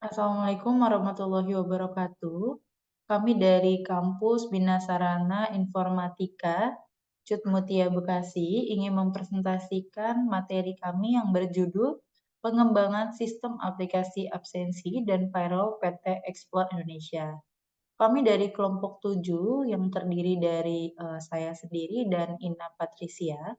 Assalamualaikum warahmatullahi wabarakatuh. Kami dari kampus Bina Sarana Informatika Cut Mutia Bekasi ingin mempresentasikan materi kami yang berjudul Pengembangan Sistem Aplikasi Absensi dan Payroll PT Explore Indonesia. Kami dari kelompok 7 yang terdiri dari saya sendiri dan Ina Patricia.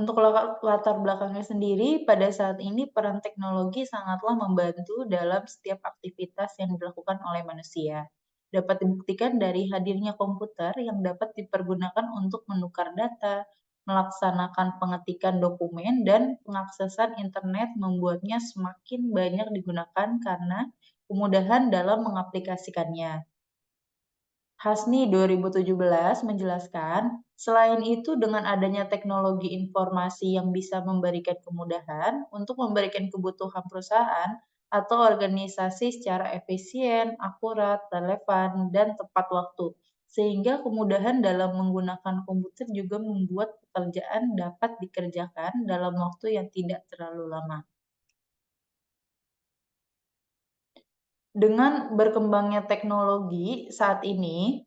Untuk latar belakangnya sendiri, pada saat ini peran teknologi sangatlah membantu dalam setiap aktivitas yang dilakukan oleh manusia. Dapat dibuktikan dari hadirnya komputer yang dapat dipergunakan untuk menukar data, melaksanakan pengetikan dokumen, dan pengaksesan internet membuatnya semakin banyak digunakan karena kemudahan dalam mengaplikasikannya. Hasni 2017 menjelaskan, selain itu dengan adanya teknologi informasi yang bisa memberikan kemudahan untuk memberikan kebutuhan perusahaan atau organisasi secara efisien, akurat, relevan, dan tepat waktu. Sehingga kemudahan dalam menggunakan komputer juga membuat pekerjaan dapat dikerjakan dalam waktu yang tidak terlalu lama. Dengan berkembangnya teknologi saat ini,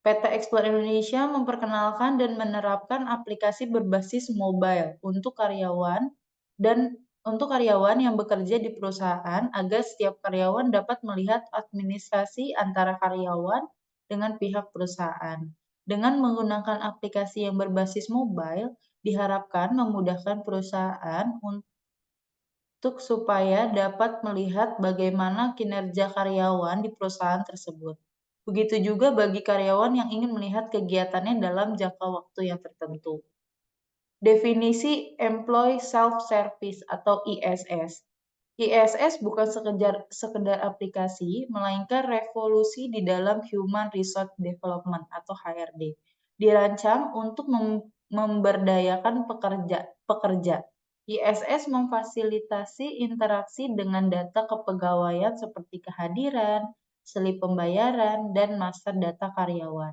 PT Explore Indonesia memperkenalkan dan menerapkan aplikasi berbasis mobile untuk karyawan yang bekerja di perusahaan agar setiap karyawan dapat melihat administrasi antara karyawan dengan pihak perusahaan. Dengan menggunakan aplikasi yang berbasis mobile, diharapkan memudahkan perusahaan untuk supaya dapat melihat bagaimana kinerja karyawan di perusahaan tersebut. Begitu juga bagi karyawan yang ingin melihat kegiatannya dalam jangka waktu yang tertentu. Definisi Employee Self-Service atau ISS. ISS bukan sekedar aplikasi, melainkan revolusi di dalam Human Resource Development atau HRD. Dirancang untuk memberdayakan pekerja. ISS memfasilitasi interaksi dengan data kepegawaian seperti kehadiran, selip pembayaran, dan master data karyawan.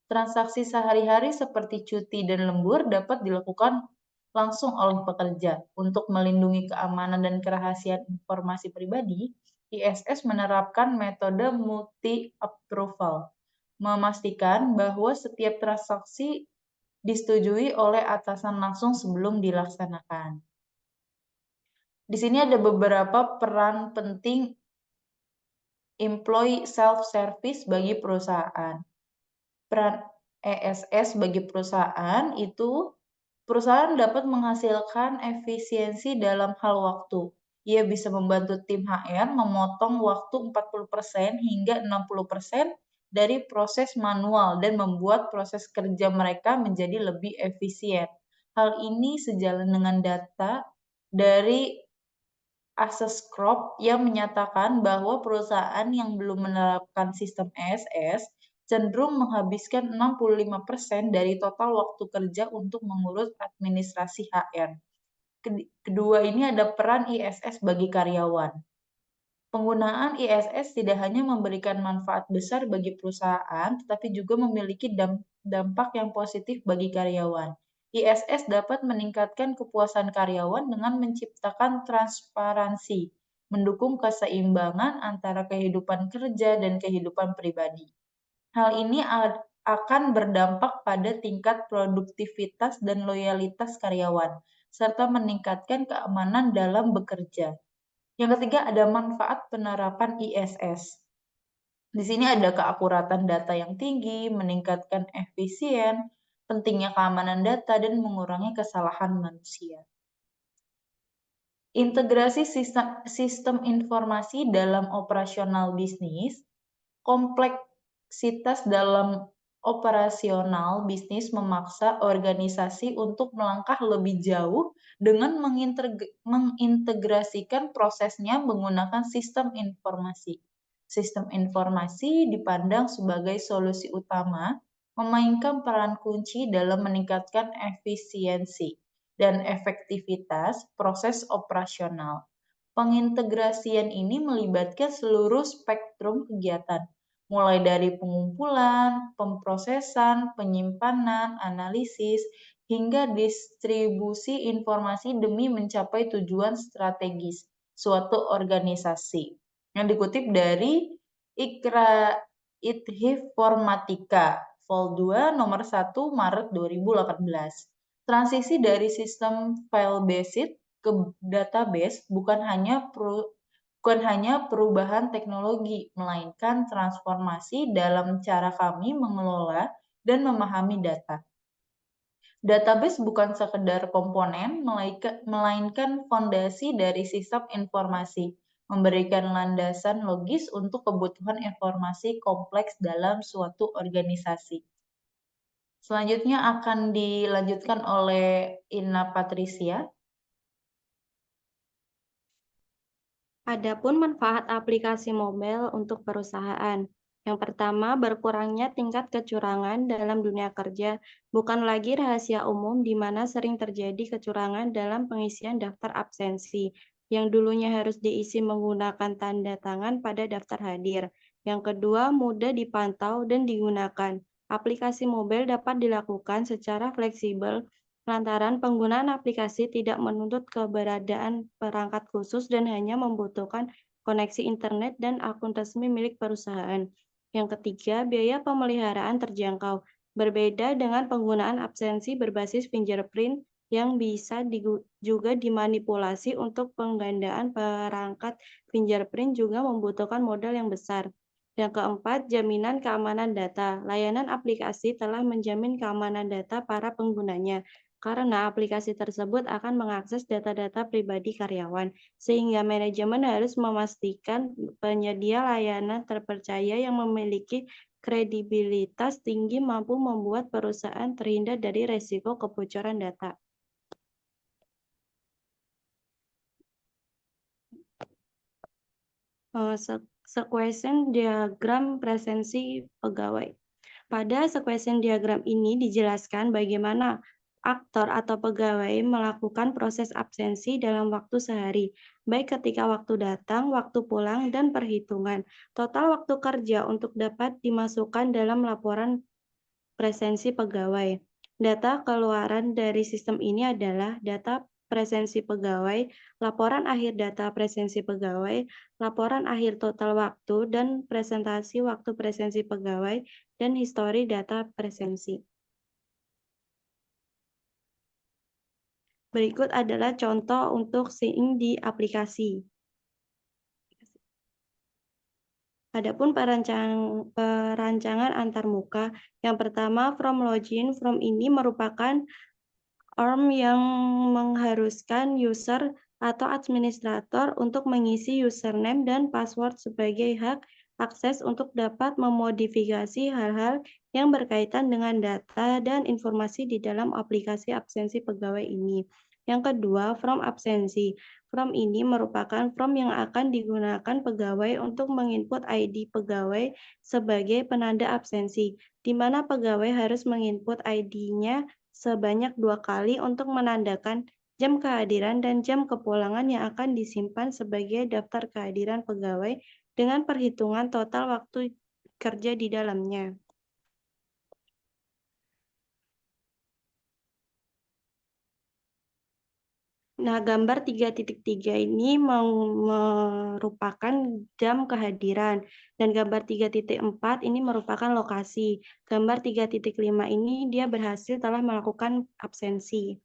Transaksi sehari-hari seperti cuti dan lembur dapat dilakukan langsung oleh pekerja. Untuk melindungi keamanan dan kerahasiaan informasi pribadi, ISS menerapkan metode multi-approval, memastikan bahwa setiap transaksi disetujui oleh atasan langsung sebelum dilaksanakan. Di sini ada beberapa peran penting employee self-service bagi perusahaan. Peran ESS bagi perusahaan itu perusahaan dapat menghasilkan efisiensi dalam hal waktu. Ia bisa membantu tim HR memotong waktu 40% hingga 60% dari proses manual dan membuat proses kerja mereka menjadi lebih efisien. Hal ini sejalan dengan data dari Access Crop yang menyatakan bahwa perusahaan yang belum menerapkan sistem ESS cenderung menghabiskan 65% dari total waktu kerja untuk mengurus administrasi HR. Kedua ini ada peran ISS bagi karyawan. Penggunaan ISS tidak hanya memberikan manfaat besar bagi perusahaan, tetapi juga memiliki dampak yang positif bagi karyawan. ISS dapat meningkatkan kepuasan karyawan dengan menciptakan transparansi, mendukung keseimbangan antara kehidupan kerja dan kehidupan pribadi. Hal ini akan berdampak pada tingkat produktivitas dan loyalitas karyawan, serta meningkatkan keamanan dalam bekerja. Yang ketiga ada manfaat penerapan ISS. Di sini ada keakuratan data yang tinggi, meningkatkan efisien, pentingnya keamanan data, dan mengurangi kesalahan manusia. Integrasi sistem informasi dalam operasional bisnis. Kompleksitas dalam operasional bisnis memaksa organisasi untuk melangkah lebih jauh dengan mengintegrasikan prosesnya menggunakan sistem informasi. Sistem informasi dipandang sebagai solusi utama, memainkan peran kunci dalam meningkatkan efisiensi dan efektivitas proses operasional. Pengintegrasian ini melibatkan seluruh spektrum kegiatan, mulai dari pengumpulan, pemrosesan, penyimpanan, analisis, hingga distribusi informasi demi mencapai tujuan strategis suatu organisasi. Yang dikutip dari Ikra Informatika, Vol 2 nomor 1 Maret 2018. Transisi dari sistem file-based ke database bukan hanya perubahan teknologi, melainkan transformasi dalam cara kami mengelola dan memahami data. Database bukan sekedar komponen, melainkan fondasi dari sistem informasi, memberikan landasan logis untuk kebutuhan informasi kompleks dalam suatu organisasi. Selanjutnya akan dilanjutkan oleh Ina Patricia. Adapun manfaat aplikasi mobile untuk perusahaan. Yang pertama, berkurangnya tingkat kecurangan dalam dunia kerja. Bukan lagi rahasia umum di mana sering terjadi kecurangan dalam pengisian daftar absensi, yang dulunya harus diisi menggunakan tanda tangan pada daftar hadir. Yang kedua, mudah dipantau dan digunakan. Aplikasi mobile dapat dilakukan secara fleksibel lantaran penggunaan aplikasi tidak menuntut keberadaan perangkat khusus dan hanya membutuhkan koneksi internet dan akun resmi milik perusahaan. Yang ketiga, biaya pemeliharaan terjangkau. Berbeda dengan penggunaan absensi berbasis fingerprint yang bisa juga dimanipulasi untuk penggandaan perangkat fingerprint juga membutuhkan modal yang besar. Yang keempat, jaminan keamanan data. Layanan aplikasi telah menjamin keamanan data para penggunanya karena aplikasi tersebut akan mengakses data-data pribadi karyawan, sehingga manajemen harus memastikan penyedia layanan terpercaya yang memiliki kredibilitas tinggi mampu membuat perusahaan terhindar dari resiko kebocoran data. Sequence diagram presensi pegawai. Pada sequence diagram ini dijelaskan bagaimana aktor atau pegawai melakukan proses absensi dalam waktu sehari, baik ketika waktu datang, waktu pulang, dan perhitungan. Total waktu kerja untuk dapat dimasukkan dalam laporan presensi pegawai. Data keluaran dari sistem ini adalah data presensi pegawai, laporan akhir data presensi pegawai, laporan akhir total waktu, dan presentasi waktu presensi pegawai, dan histori data presensi. Berikut adalah contoh untuk seeing di aplikasi. Adapun perancangan antarmuka, yang pertama from login, from ini merupakan ORM yang mengharuskan user atau administrator untuk mengisi username dan password sebagai hak akses untuk dapat memodifikasi hal-hal yang berkaitan dengan data dan informasi di dalam aplikasi absensi pegawai ini. Yang kedua, from absensi. From ini merupakan from yang akan digunakan pegawai untuk menginput ID pegawai sebagai penanda absensi, di mana pegawai harus menginput ID-nya sebanyak 2 kali untuk menandakan jam kehadiran dan jam kepulangan yang akan disimpan sebagai daftar kehadiran pegawai dengan perhitungan total waktu kerja di dalamnya. Nah, gambar 3.3 ini merupakan jam kehadiran dan gambar 3.4 ini merupakan lokasi. Gambar 3.5 ini dia berhasil telah melakukan absensi.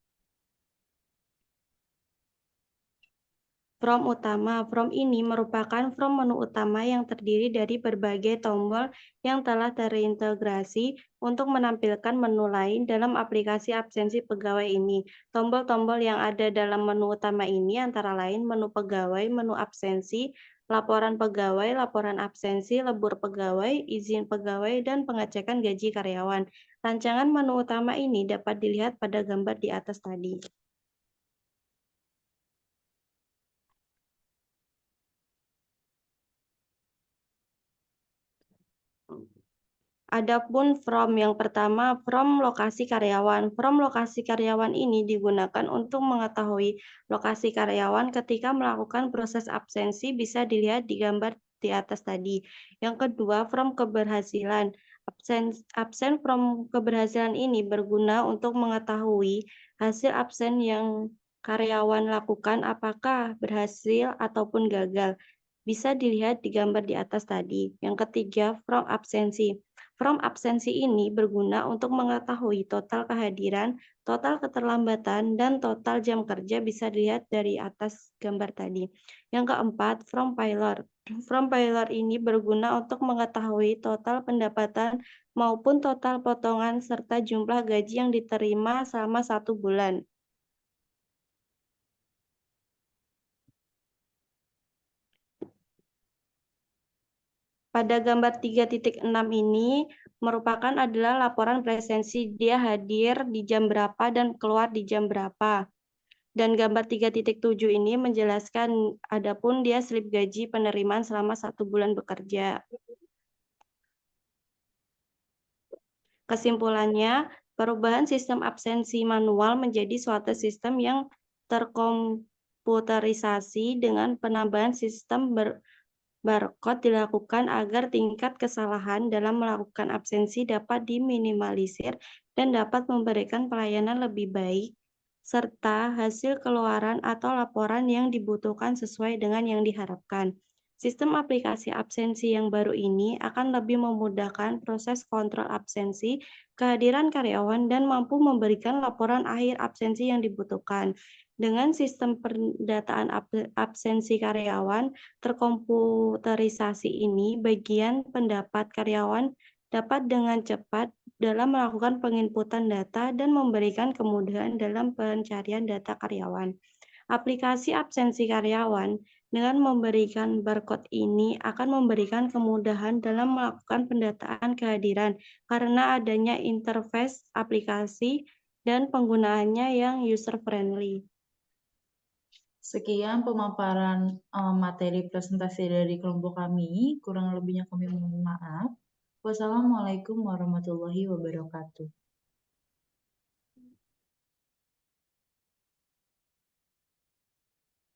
From utama. From ini merupakan from menu utama yang terdiri dari berbagai tombol yang telah terintegrasi untuk menampilkan menu lain dalam aplikasi absensi pegawai ini. Tombol-tombol yang ada dalam menu utama ini antara lain menu pegawai, menu absensi, laporan pegawai, laporan absensi, lebur pegawai, izin pegawai, dan pengecekan gaji karyawan. Rancangan menu utama ini dapat dilihat pada gambar di atas tadi. Adapun from yang pertama, from lokasi karyawan. From lokasi karyawan ini digunakan untuk mengetahui lokasi karyawan ketika melakukan proses absensi bisa dilihat di gambar di atas tadi. Yang kedua, from keberhasilan. Absen from keberhasilan ini berguna untuk mengetahui hasil absen yang karyawan lakukan apakah berhasil ataupun gagal. Bisa dilihat di gambar di atas tadi. Yang ketiga, from absensi. From absensi ini berguna untuk mengetahui total kehadiran, total keterlambatan, dan total jam kerja bisa dilihat dari atas gambar tadi. Yang keempat, from failure. From failure ini berguna untuk mengetahui total pendapatan maupun total potongan serta jumlah gaji yang diterima selama 1 bulan. Pada gambar 3.6 ini merupakan adalah laporan presensi, dia hadir di jam berapa dan keluar di jam berapa. Dan gambar 3.7 ini menjelaskan adapun dia slip gaji penerimaan selama 1 bulan bekerja. Kesimpulannya, perubahan sistem absensi manual menjadi suatu sistem yang terkomputerisasi dengan penambahan sistem barcode dilakukan agar tingkat kesalahan dalam melakukan absensi dapat diminimalisir dan dapat memberikan pelayanan lebih baik, serta hasil keluaran atau laporan yang dibutuhkan sesuai dengan yang diharapkan. Sistem aplikasi absensi yang baru ini akan lebih memudahkan proses kontrol absensi, kehadiran karyawan, dan mampu memberikan laporan akhir absensi yang dibutuhkan. Dengan sistem pendataan absensi karyawan terkomputerisasi ini, bagian pendapat karyawan dapat dengan cepat dalam melakukan penginputan data dan memberikan kemudahan dalam pencarian data karyawan. Aplikasi absensi karyawan dengan memberikan barcode ini akan memberikan kemudahan dalam melakukan pendataan kehadiran karena adanya interface aplikasi dan penggunaannya yang user-friendly. Sekian pemaparan materi presentasi dari kelompok kami. Kurang lebihnya kami mohon maaf. Wassalamualaikum warahmatullahi wabarakatuh.